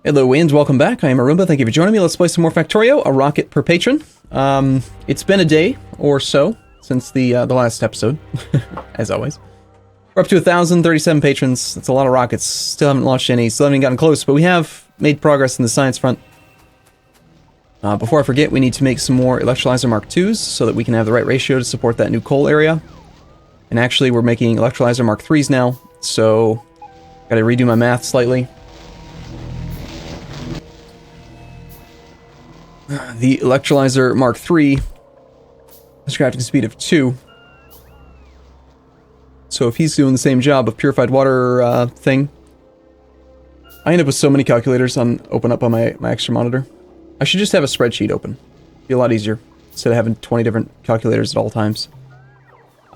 Hello and welcome back. I am Arumba. Thank you for joining me. Let's play some more Factorio, a rocket per patron. It's been a day or so since the last episode, as always. We're up to 1,037 patrons. That's a lot of rockets. Still haven't launched any, still haven't gotten close, but we have made progress in the science front. Before I forget, we need to make some more Electrolyzer Mark IIs so that we can have the right ratio to support that new coal area. And actually, we're making Electrolyzer Mark IIIs now, so gotta redo my math slightly. The Electrolyzer Mark III has crafting speed of 2. So if he's doing the same job of purified water thing, I end up with so many calculators open up on my extra monitor. I should just have a spreadsheet open. Be a lot easier instead of having 20 different calculators at all times.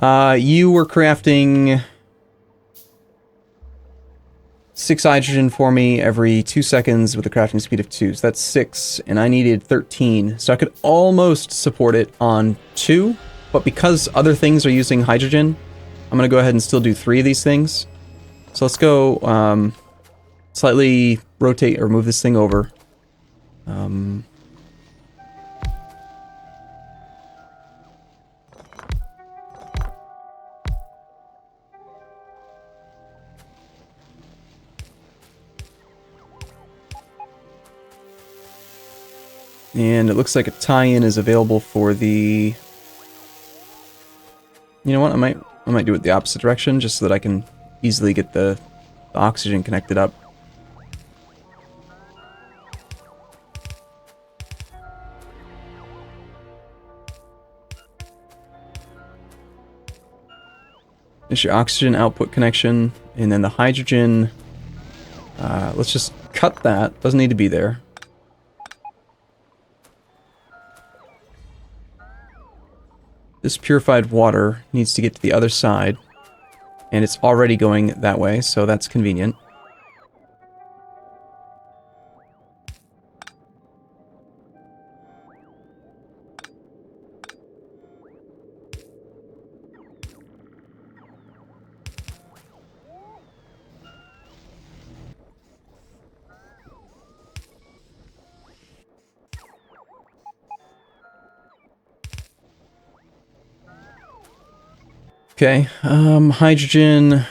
You were crafting 6 hydrogen for me every 2 seconds with a crafting speed of 2. So that's 6, and I needed 13. So I could almost support it on 2, but because other things are using hydrogen, I'm going to go ahead and still do 3 of these things. So let's go slightly rotate or move this thing over. And it looks like a tie-in is available for the... You know what, I might do it the opposite direction, just so that I can easily get the oxygen connected up. There's your oxygen output connection, and then the hydrogen... let's just cut that, doesn't need to be there. This purified water needs to get to the other side, and it's already going that way, so that's convenient. Okay, hydrogen.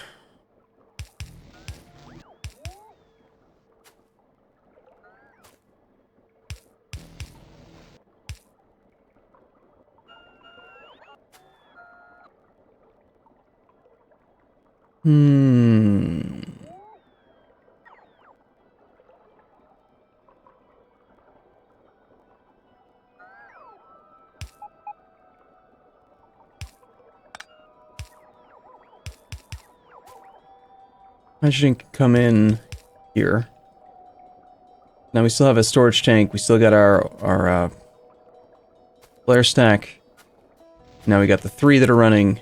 Hydrogen can come in here. Now we still have a storage tank. We still got our flare stack. Now we got the 3 that are running.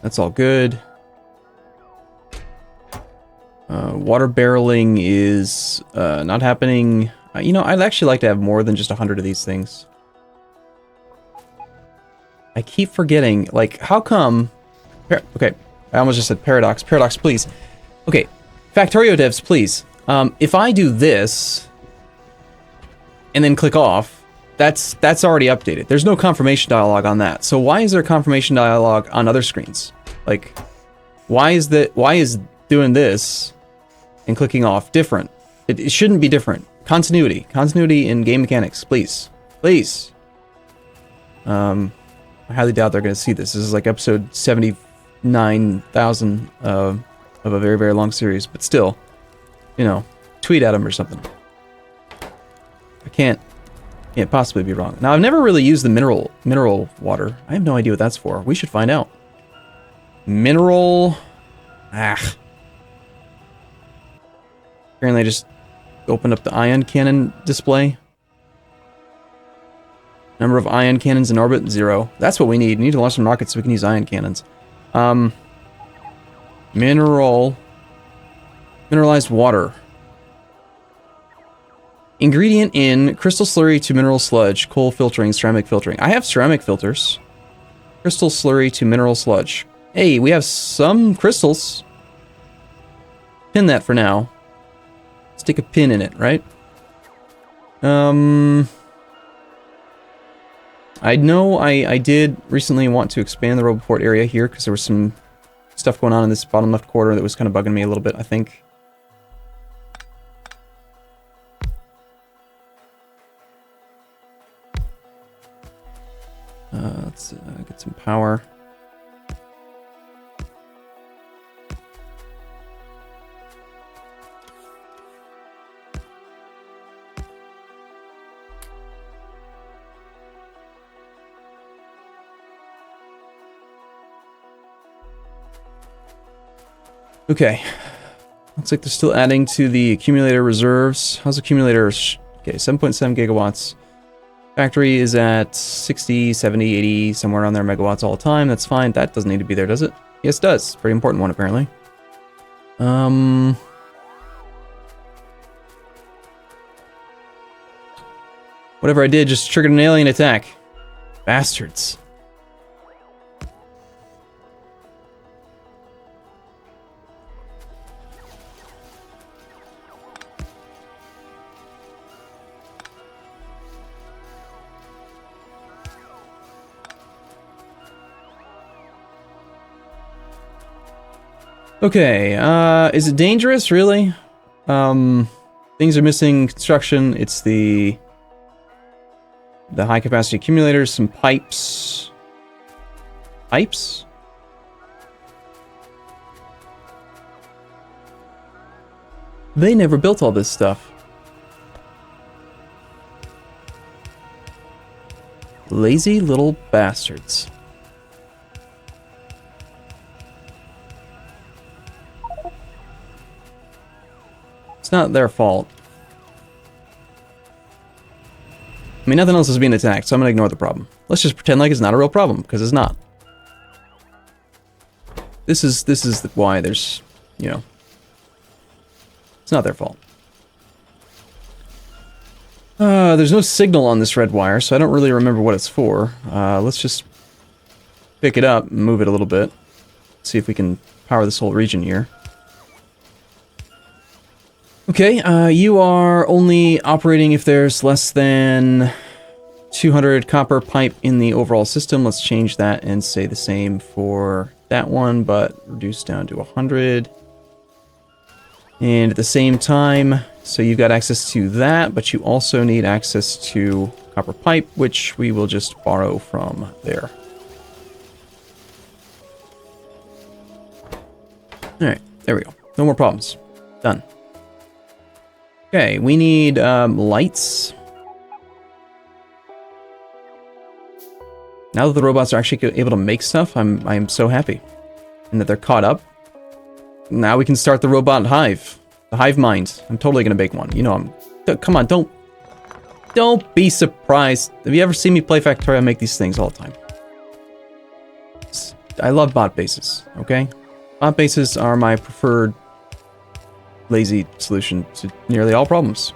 That's all good. Water barreling is not happening. You know, I'd actually like to have more than just 100 of these things. I keep forgetting, like, how come... Okay. I almost just said paradox. Paradox, please. Okay, Factorio devs, please. If I do this and then click off, that's already updated. There's no confirmation dialog on that. So why is there a confirmation dialog on other screens? Like, why is doing this and clicking off different? It shouldn't be different. Continuity in game mechanics, please, please. I highly doubt they're going to see this. This is like episode 79,000 of a very, very long series, but still, you know, tweet at them or something. I can't possibly be wrong. Now, I've never really used the mineral water. I have no idea what that's for. We should find out. Mineral... Apparently I just opened up the ion cannon display. Number of ion cannons in orbit, 0. That's what we need. We need to launch some rockets so we can use ion cannons. Mineralized water. Ingredient in crystal slurry to mineral sludge, coal filtering, ceramic filtering. I have ceramic filters. Crystal slurry to mineral sludge. Hey, we have some crystals. Pin that for now. stick a pin in it, right? I know I did recently want to expand the Roboport area here because there was some stuff going on in this bottom left corner that was kind of bugging me a little bit, I think. Let's get some power. Okay, looks like they're still adding to the accumulator reserves. How's accumulators? Okay, 7.7 gigawatts. Factory is at 60, 70, 80, somewhere around there megawatts all the time. That's fine. That doesn't need to be there, does it? Yes, it does. Pretty important one, apparently. Whatever I did just triggered an alien attack. Bastards. Okay, is it dangerous, really? Things are missing construction. It's the high-capacity accumulators, some pipes. Pipes? They never built all this stuff. Lazy little bastards. It's not their fault. I mean, nothing else is being attacked, so I'm gonna ignore the problem. Let's just pretend like it's not a real problem, because it's not. This is why there's, you know, it's not their fault. There's no signal on this red wire, so I don't really remember what it's for. Let's just pick it up and move it a little bit. See if we can power this whole region here. Okay, you are only operating if there's less than 200 copper pipe in the overall system. Let's change that and say the same for that one, but reduce down to 100. And at the same time, so you've got access to that, but you also need access to copper pipe, which we will just borrow from there. Alright, there we go. No more problems. Done. Okay, we need lights. Now that the robots are actually able to make stuff, I'm so happy. And that they're caught up. Now we can start the robot hive. The hive mind. I'm totally gonna make one. You know, come on, don't be surprised. Have you ever seen me play Factorio? I make these things all the time. I love bot bases, okay? Bot bases are my preferred lazy solution to nearly all problems.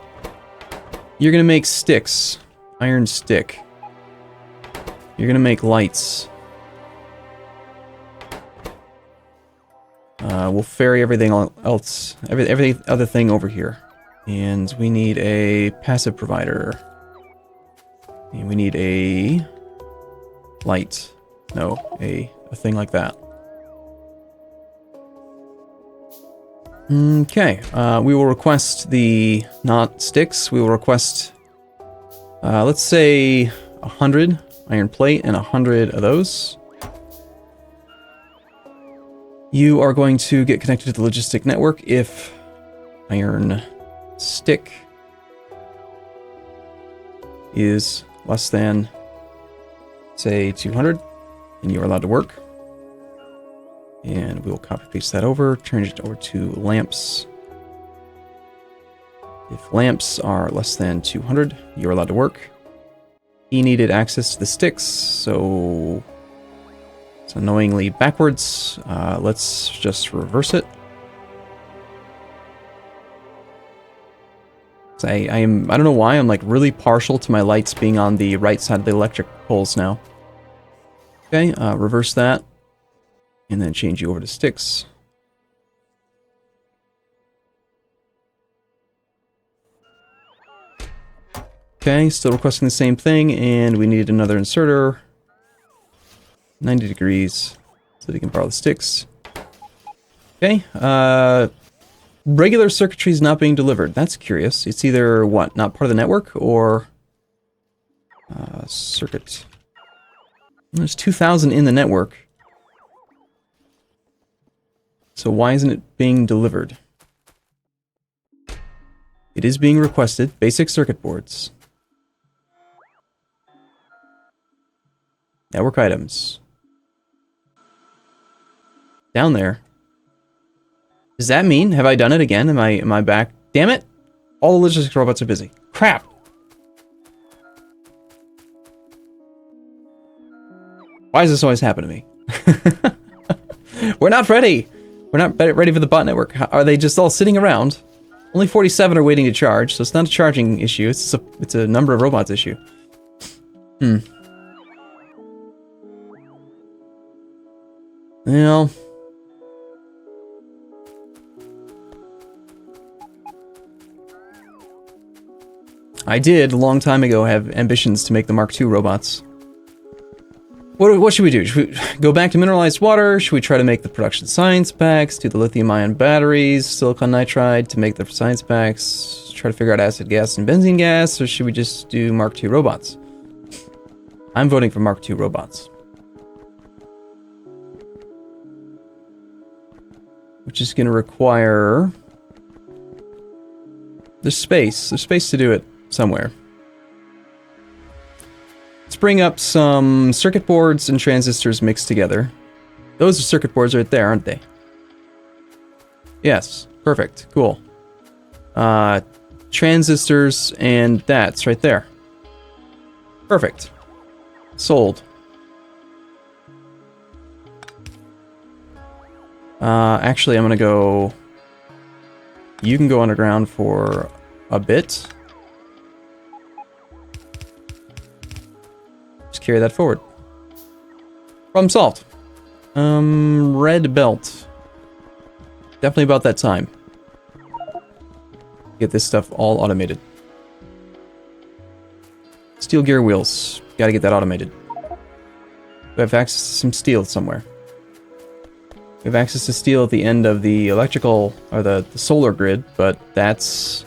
You're gonna make sticks. Iron stick. You're gonna make lights. We'll ferry everything else, every other thing over here. And we need a passive provider. And we need a light. No, a thing like that. Okay, we will request the not sticks. We will request, let's say 100 iron plate and 100 of those. You are going to get connected to the logistic network if iron stick is less than, say, 200, and you are allowed to work. And we'll copy paste that over, change it over to lamps. If lamps are less than 200, you're allowed to work. He needed access to the sticks, so it's annoyingly backwards. Let's just reverse it. I don't know why I'm like really partial to my lights being on the right side of the electric poles now. Okay, reverse that. And then change you over to sticks. Okay, still requesting the same thing, and we need another inserter. 90 degrees, so we can borrow the sticks. Okay, regular circuitry is not being delivered. That's curious. It's either, what, not part of the network, or... circuit. There's 2,000 in the network. So why isn't it being delivered? It is being requested. Basic circuit boards. Network items. Down there. Does that mean, have I done it again? Am I back? Damn it! All the logistics robots are busy. Crap! Why does this always happen to me? We're not ready! We're not ready for the bot network. Are they just all sitting around? Only 47 are waiting to charge, so it's not a charging issue. It's a number of robots issue. Well... I did, a long time ago, have ambitions to make the Mark II robots. What should we do? Should we go back to mineralized water? Should we try to make the production science packs? Do the lithium-ion batteries, silicon nitride to make the science packs? Try to figure out acid gas and benzene gas? Or should we just do Mark II robots? I'm voting for Mark II robots. Which is going to require... There's space. There's space to do it somewhere. Let's bring up some circuit boards and transistors mixed together. Those are circuit boards right there, aren't they? Yes. Perfect. Cool. Transistors and that's right there. Perfect. Sold. Actually, I'm gonna go... You can go underground for a bit. Just carry that forward. Problem solved. Red belt. Definitely about that time. Get this stuff all automated. Steel gear wheels. Gotta get that automated. We have access to some steel somewhere. We have access to steel at the end of the electrical, or the solar grid, but that's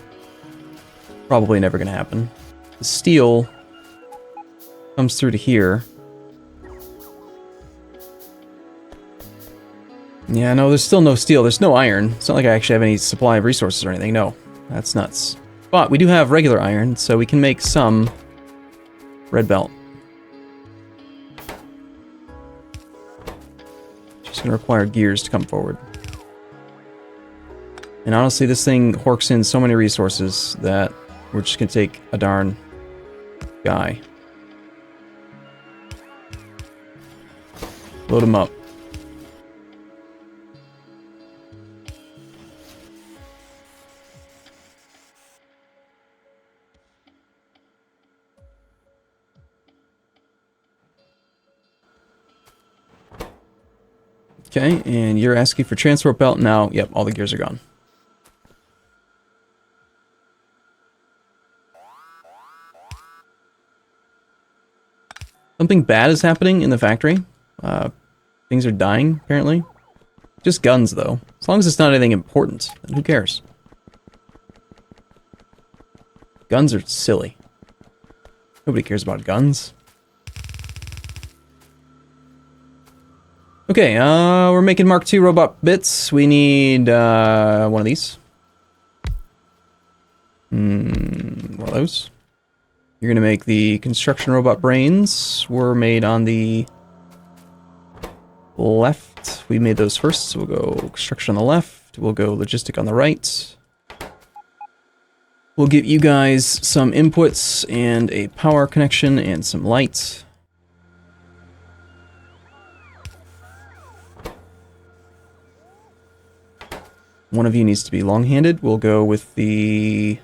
probably never going to happen. The steel comes through to here. Yeah, no, there's still no steel. There's no iron. It's not like I actually have any supply of resources or anything. No, that's nuts. But we do have regular iron, so we can make some red belt. It's going to require gears to come forward. And honestly, this thing horks in so many resources that we're just going to take a darn guy. Load him up. Okay, and you're asking for transport belt now. Yep, all the gears are gone. Something bad is happening in the factory. Things are dying, apparently. Just guns, though. As long as it's not anything important, then who cares? Guns are silly. Nobody cares about guns. Okay, we're making Mark II robot bits. We need one of these. One of those. You're gonna make the construction robot brains. Were made on the left. We made those first, so we'll go construction on the left. We'll go logistic on the right. We'll give you guys some inputs and a power connection and some lights. One of you needs to be long-handed. We'll go with the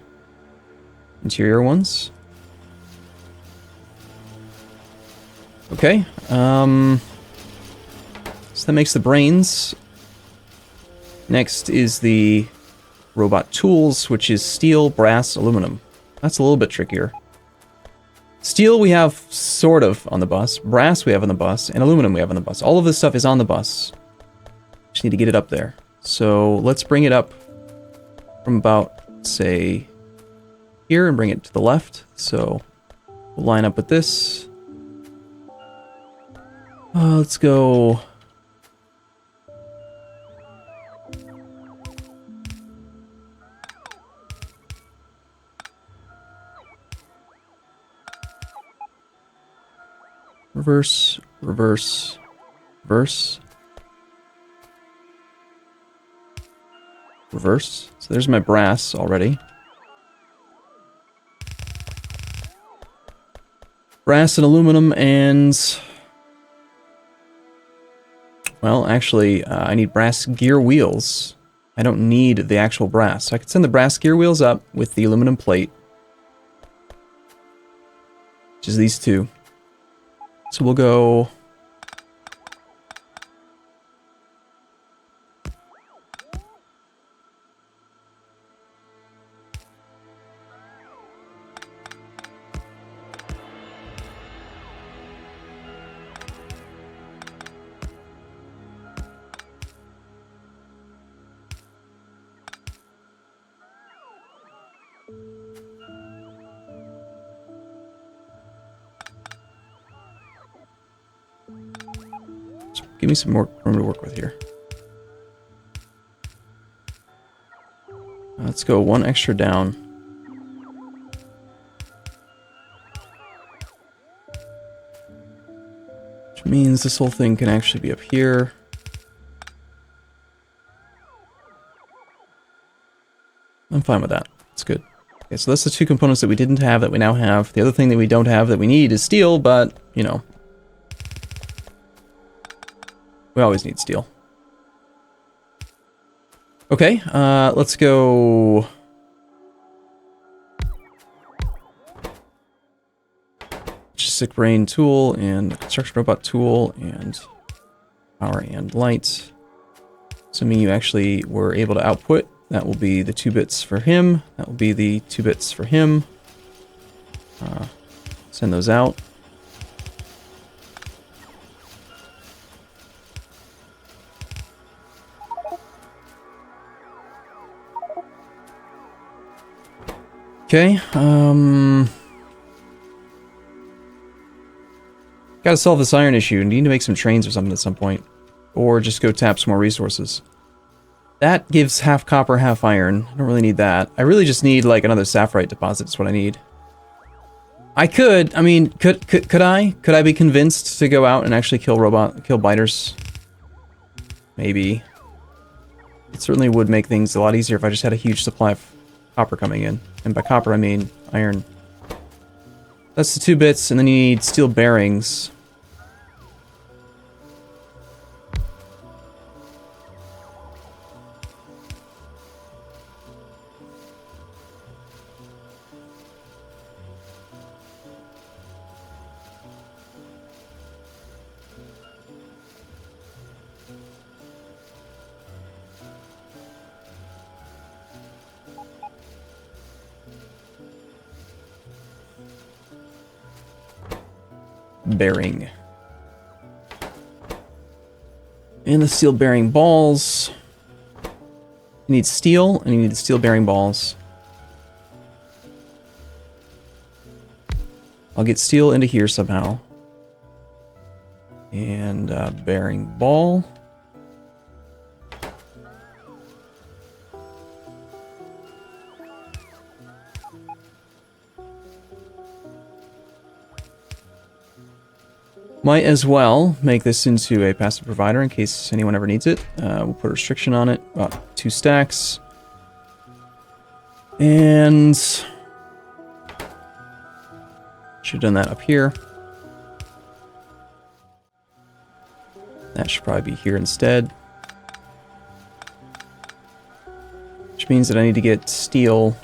interior ones. Okay. So that makes the brains. Next is the robot tools, which is steel, brass, aluminum. That's a little bit trickier. Steel we have sort of on the bus. Brass we have on the bus. And aluminum we have on the bus. All of this stuff is on the bus. Just need to get it up there. So let's bring it up from about, say, here and bring it to the left. So we'll line up with this. Let's go... reverse, reverse, reverse, reverse. So there's my brass already. Brass and aluminum and... well, actually, I need brass gear wheels. I don't need the actual brass. So I could send the brass gear wheels up with the aluminum plate. Which is these two. So we'll go... give me some more room to work with here. Let's go one extra down. Which means this whole thing can actually be up here. I'm fine with that. It's good. Okay, so that's the two components that we didn't have that we now have. The other thing that we don't have that we need is steel, but, you know. We always need steel. Okay, let's go... Logistic brain tool and construction robot tool and power and light. Assuming you actually were able to output, that will be the 2 bits for him. That will be the 2 bits for him. Send those out. Okay, gotta solve this iron issue. Need to make some trains or something at some point. Or just go tap some more resources. That gives half copper, half iron. I don't really need that. I really just need, like, another sapphire deposit is what I need. I could, I mean, could I? Could I be convinced to go out and actually kill biters? Maybe. It certainly would make things a lot easier if I just had a huge supply of copper coming in. And by copper, I mean iron. That's the 2 bits, and then you need steel bearings. Bearing. And the steel bearing balls. You need steel, and you need the steel bearing balls. I'll get steel into here somehow. And bearing ball. Might as well make this into a passive provider in case anyone ever needs it. We'll put a restriction on it, about 2 stacks. And should have done that up here. That should probably be here instead. Which means that I need to get steel.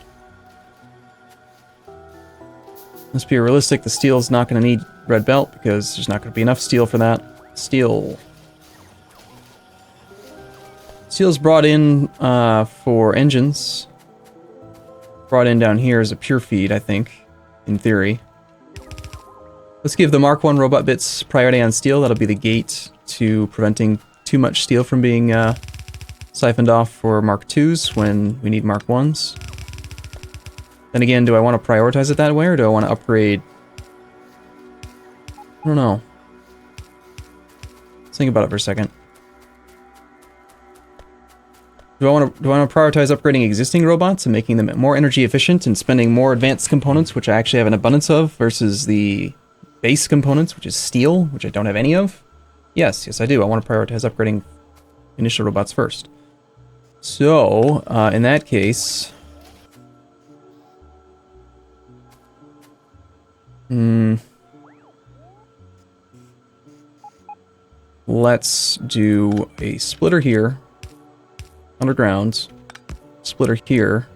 Let's be realistic, the steel is not going to need red belt because there's not going to be enough steel for that. Steel. Steel's brought in for engines. Brought in down here as a pure feed, I think, in theory. Let's give the Mark 1 robot bits priority on steel. That'll be the gate to preventing too much steel from being siphoned off for Mark 2s when we need Mark 1s. Then again, do I want to prioritize it that way, or do I want to upgrade? I don't know. Let's think about it for a second. Do I want to prioritize upgrading existing robots and making them more energy efficient and spending more advanced components, which I actually have an abundance of, versus the base components, which is steel, which I don't have any of? Yes, I do. I want to prioritize upgrading initial robots first. So, in that case... let's do a splitter here. Underground. Splitter here.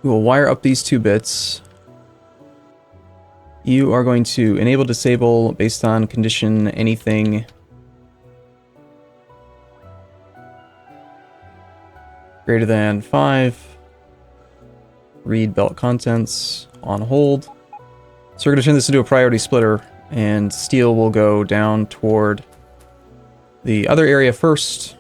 We will wire up these 2 bits. You are going to enable disable based on condition anything greater than 5. Read belt contents on hold. So we're going to turn this into a priority splitter, and steel will go down toward the other area first.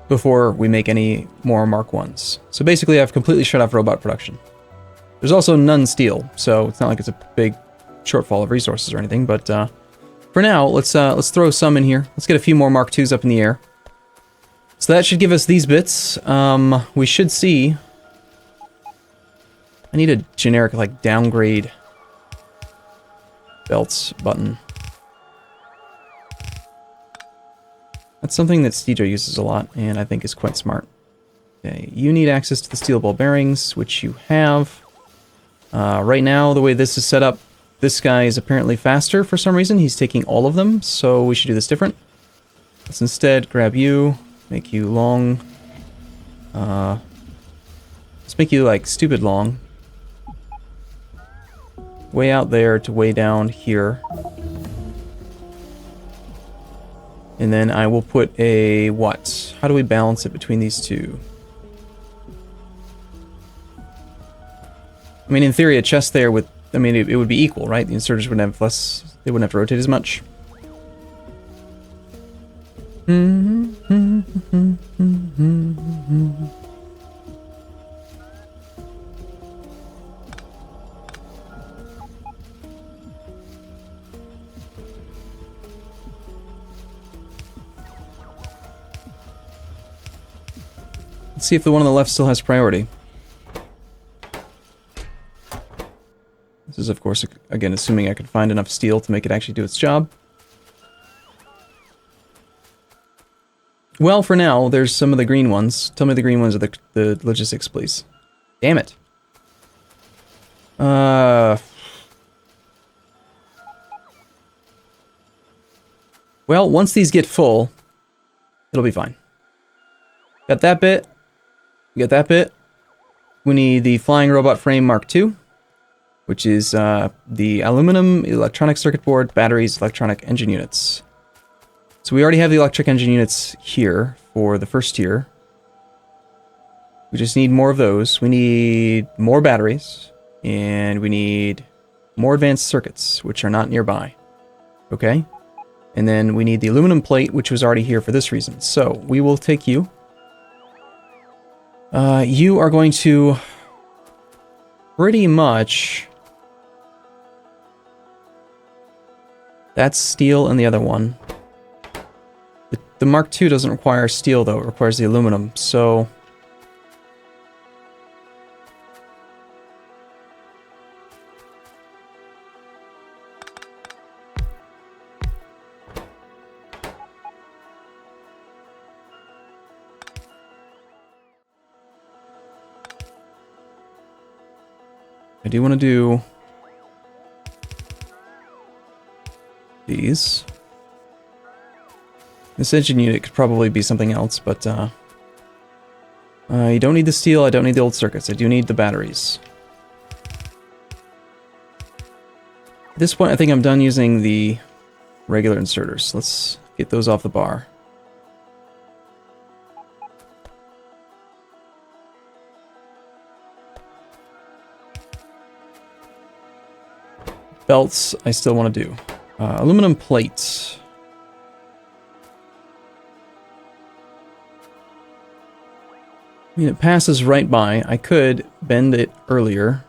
Before we make any more Mark 1s. So basically I've completely shut off robot production. There's also none steel, so it's not like it's a big shortfall of resources or anything, but for now, let's throw some in here. Let's get a few more Mark 2s up in the air. So that should give us these bits. We should see... I need a generic, like, downgrade belts button. That's something that Stejo uses a lot, and I think is quite smart. Okay, you need access to the steel ball bearings, which you have. Right now, the way this is set up, this guy is apparently faster for some reason. He's taking all of them, so we should do this different. Let's instead grab you, make you long. Let's make you, like, stupid long. Way out there to way down here. And then I will put a what? How do we balance it between these two? I mean, in theory, a chest there with... I mean, it would be equal, right? The inserters wouldn't have less... They wouldn't have to rotate as much. Let's see if the one on the left still has priority. This is, of course, again, assuming I could find enough steel to make it actually do its job. Well, for now, there's some of the green ones. Tell me the green ones are the logistics, please. Damn it. Well, once these get full, it'll be fine. Got that bit. We got that bit. We need the flying robot frame Mark II, which is the aluminum electronic circuit board, batteries, electronic engine units. So we already have the electric engine units here for the first tier. We just need more of those. We need more batteries, and we need more advanced circuits, which are not nearby. Okay? And then we need the aluminum plate, which was already here for this reason. So we will take you. You are going to pretty much... That's steel and the other one. The Mark II doesn't require steel, though. It requires the aluminum, so... I do want to do these. This engine unit could probably be something else, but you don't need the steel, I don't need the old circuits, I do need the batteries. At this point, I think I'm done using the regular inserters. Let's get those off the bar. belts I still want to do. Aluminum plates. I mean, it passes right by. I could bend it earlier.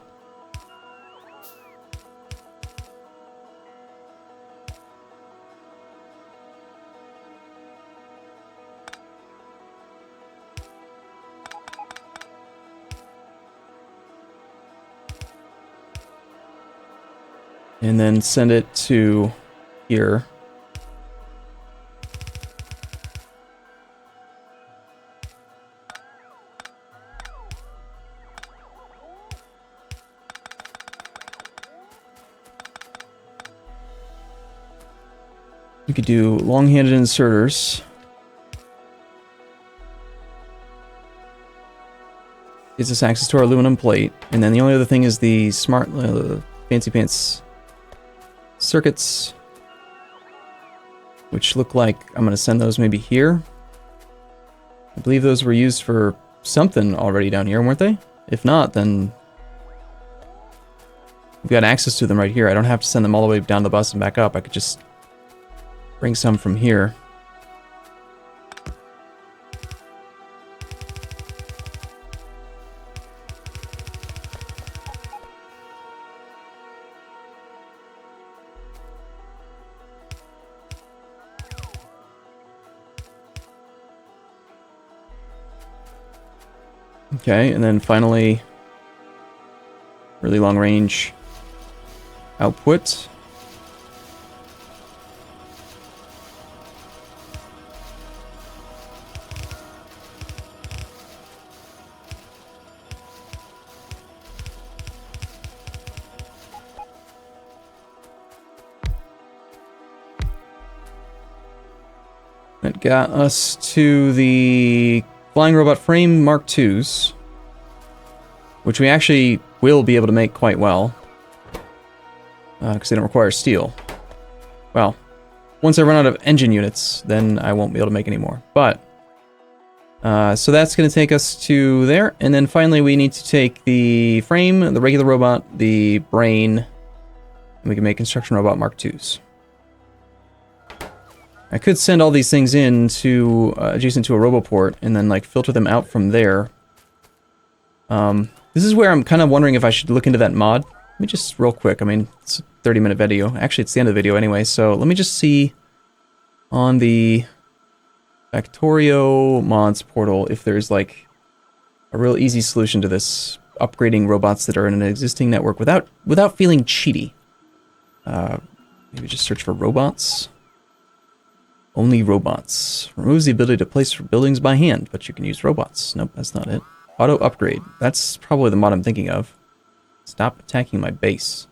And then send it to here. We could do long-handed inserters. Gives us access to our aluminum plate. And then the only other thing is the smart fancy pants circuits, which look like I'm going to send those maybe here. I believe those were used for something already down here, weren't they? If not, then we've got access to them right here. I don't have to send them all the way down the bus and back up. I could just bring some from here. Okay, and then finally, really long range output. That got us to the Flying Robot Frame Mark IIs, which we actually will be able to make quite well, because they don't require steel. Well, once I run out of engine units, then I won't be able to make any more. But, so that's going to take us to there, and then finally we need to take the frame, the regular robot, the brain, and we can make Construction Robot Mark IIs. I could send all these things in to adjacent to a Roboport and then like filter them out from there. This is where I'm kind of wondering if I should look into that mod. Let me just real quick. I mean, it's a 30-minute video. Actually, it's the end of the video anyway. So let me just see on the Factorio mods portal if there's like a real easy solution to this, upgrading robots that are in an existing network without feeling cheaty. Maybe just search for robots. Only robots. Removes the ability to place buildings by hand, but you can use robots. Nope, that's not it. Auto upgrade. That's probably the mod I'm thinking of. Stop attacking my base.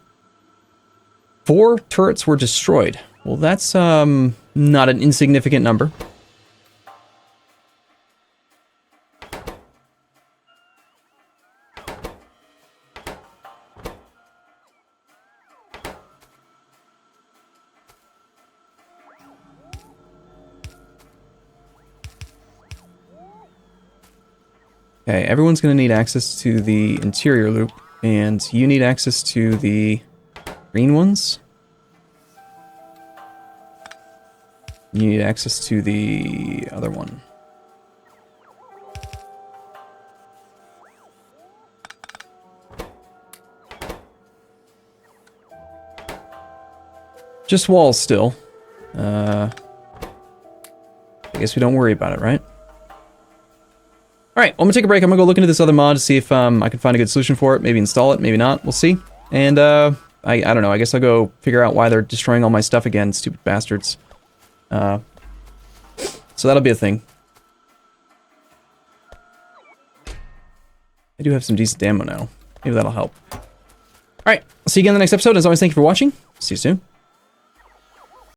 4 turrets were destroyed. Well, that's not an insignificant number. Okay, everyone's going to need access to the interior loop, and you need access to the green ones. You need access to the other one. Just walls still. I guess we don't worry about it, right? Alright, well, I'm gonna take a break. I'm gonna go look into this other mod to see if I can find a good solution for it. Maybe install it, maybe not. We'll see. And I don't know. I guess I'll go figure out why they're destroying all my stuff again, stupid bastards. So that'll be a thing. I do have some decent ammo now. Maybe that'll help. Alright, I'll see you again in the next episode. As always, thank you for watching. See you soon.